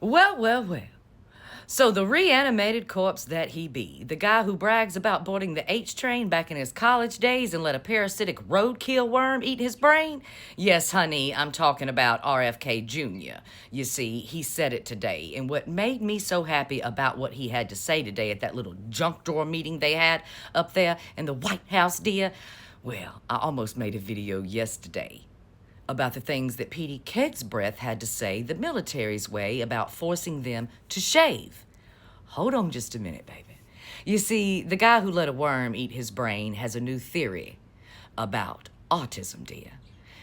Well, well, well. So the reanimated corpse that he be, the guy who brags about boarding the H train back in his college days and let a parasitic roadkill worm eat his brain? Yes, honey, I'm talking about RFK Jr. You see, he said it today, and what made me so happy about what he had to say today at that little junk drawer meeting they had up there in the White House, dear, well, I almost made a video yesterday about the things that Petey Kegsbreath had to say the military's way about forcing them to shave. Hold on just a minute, baby. You see, the guy who let a worm eat his brain has a new theory about autism, dear.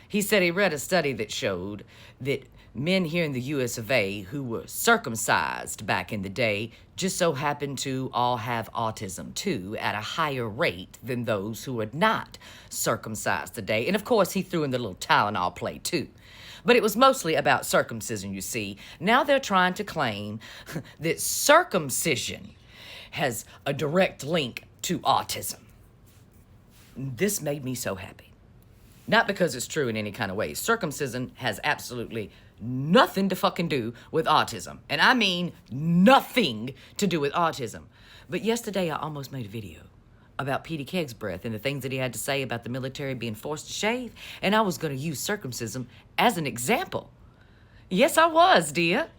He said he read a study that showed that men here in the US of A who were circumcised back in the day just so happened to all have autism too at a higher rate than those who were not circumcised today. And of course, he threw in the little Tylenol play too. But it was mostly about circumcision, you see. Now they're trying to claim that circumcision has a direct link to autism. This made me so happy. Not because it's true in any kind of way. Circumcision has absolutely nothing to fucking do with autism. And I mean nothing to do with autism. But yesterday I almost made a video about Petey Kegsbreath and the things that he had to say about the military being forced to shave, and I was going to use circumcision as an example. Yes, I was, dear.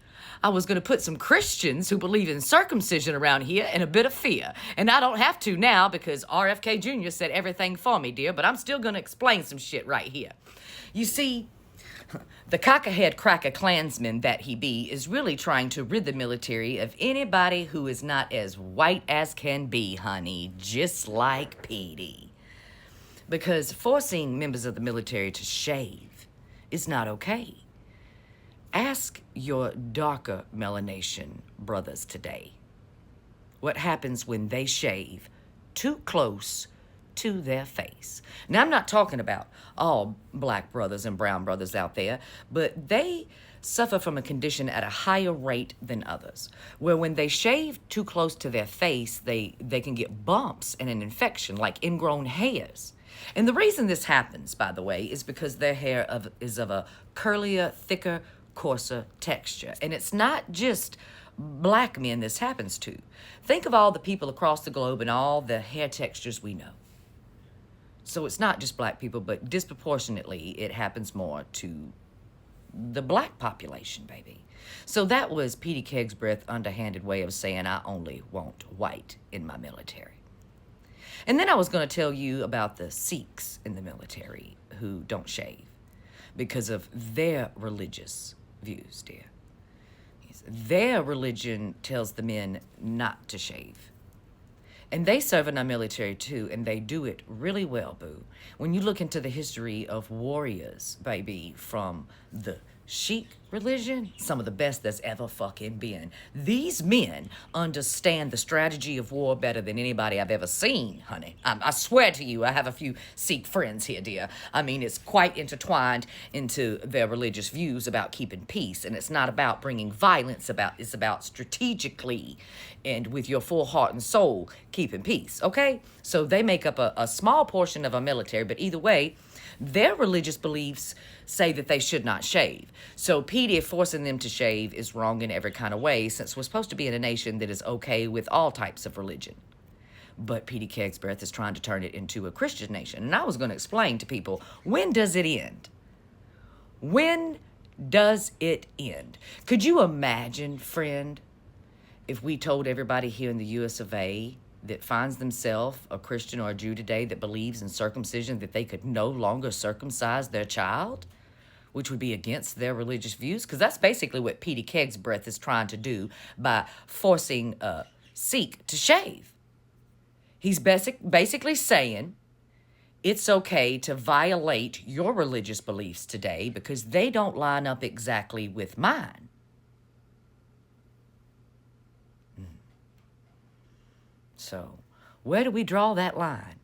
I was going to put some Christians who believe in circumcision around here in a bit of fear. And I don't have to now because RFK Jr. said everything for me, dear, but I'm still going to explain some shit right here. You see, the cockahead cracker Klansman that he be is really trying to rid the military of anybody who is not as white as can be, honey, just like Petey. Because forcing members of the military to shave is not okay. Ask your darker melanation brothers today what happens when they shave too close to their face. Now, I'm not talking about all black brothers and brown brothers out there, but they suffer from a condition at a higher rate than others, where when they shave too close to their face, they can get bumps and an infection like ingrown hairs. And the reason this happens, by the way, is because their hair is of a curlier, thicker, coarser texture. And it's not just black men this happens to. Think of all the people across the globe and all the hair textures we know. So it's not just black people, but disproportionately it happens more to the black population, baby. So that was Petey Kegsbreath's underhanded way of saying I only want white in my military. And then I was going to tell you about the Sikhs in the military who don't shave because of their religious views, dear. Their religion tells the men not to shave. And they serve in our military too, and they do it really well, boo. When you look into the history of warriors, baby, from the Sikh religion, some of the best that's ever fucking been. These men understand the strategy of war better than anybody I've ever seen, honey. I swear to you, I have a few Sikh friends here, dear. I mean, it's quite intertwined into their religious views about keeping peace, and it's not about bringing violence, it's about strategically and with your full heart and soul keeping peace, okay? So they make up a small portion of our military, but either way, their religious beliefs say that they should not shave. So Petey forcing them to shave is wrong in every kind of way, since we're supposed to be in a nation that is okay with all types of religion. But Petey Kegsbreath is trying to turn it into a Christian nation. And I was going to explain to people, when does it end? When does it end? Could you imagine, friend, if we told everybody here in the US of A that finds themselves a Christian or a Jew today that believes in circumcision, that they could no longer circumcise their child, which would be against their religious views? Because that's basically what Petey Kegsbreath is trying to do by forcing a Sikh to shave. He's basically saying it's okay to violate your religious beliefs today because they don't line up exactly with mine. So, where do we draw that line?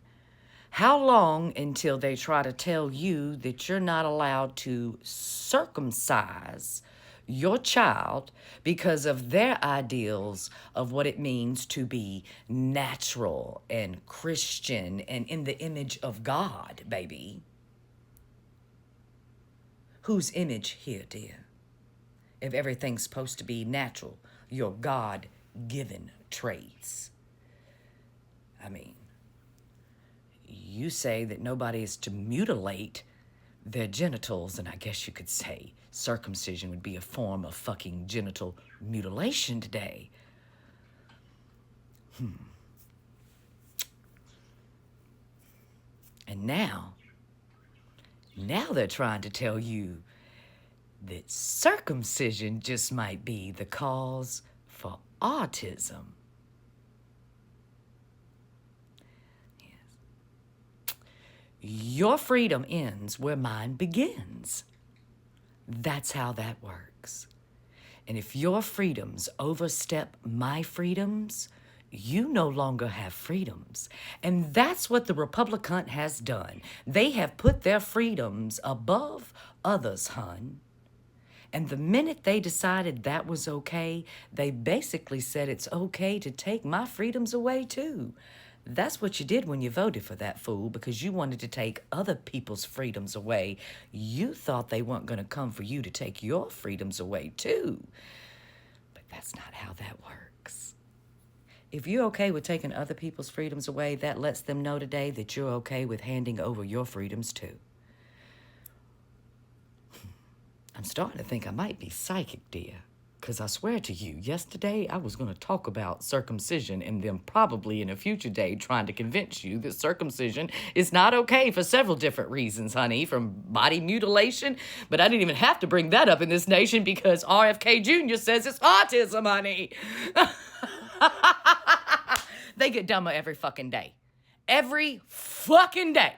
How long until they try to tell you that you're not allowed to circumcise your child because of their ideals of what it means to be natural and Christian and in the image of God, baby? Whose image here, dear? if everything's supposed to be natural, your God-given traits? I mean, you say that nobody is to mutilate their genitals, and I guess you could say circumcision would be a form of fucking genital mutilation today. And now they're trying to tell you that circumcision just might be the cause for autism. Yes. Your freedom ends where mine begins. That's how that works. And if your freedoms overstep my freedoms, you no longer have freedoms. And that's what the Republican has done. They have put their freedoms above others, hun. And the minute they decided that was okay, they basically said it's okay to take my freedoms away too. That's what you did when you voted for that fool, because you wanted to take other people's freedoms away. You thought they weren't going to come for you to take your freedoms away too. But that's not how that works. If you're okay with taking other people's freedoms away, that lets them know today that you're okay with handing over your freedoms too. I'm starting to think I might be psychic, dear. Because I swear to you, yesterday I was going to talk about circumcision and then probably in a future day trying to convince you that circumcision is not okay for several different reasons, honey, from body mutilation. But I didn't even have to bring that up in this nation because RFK Jr. says it's autism, honey. They get dumber every fucking day. Every fucking day.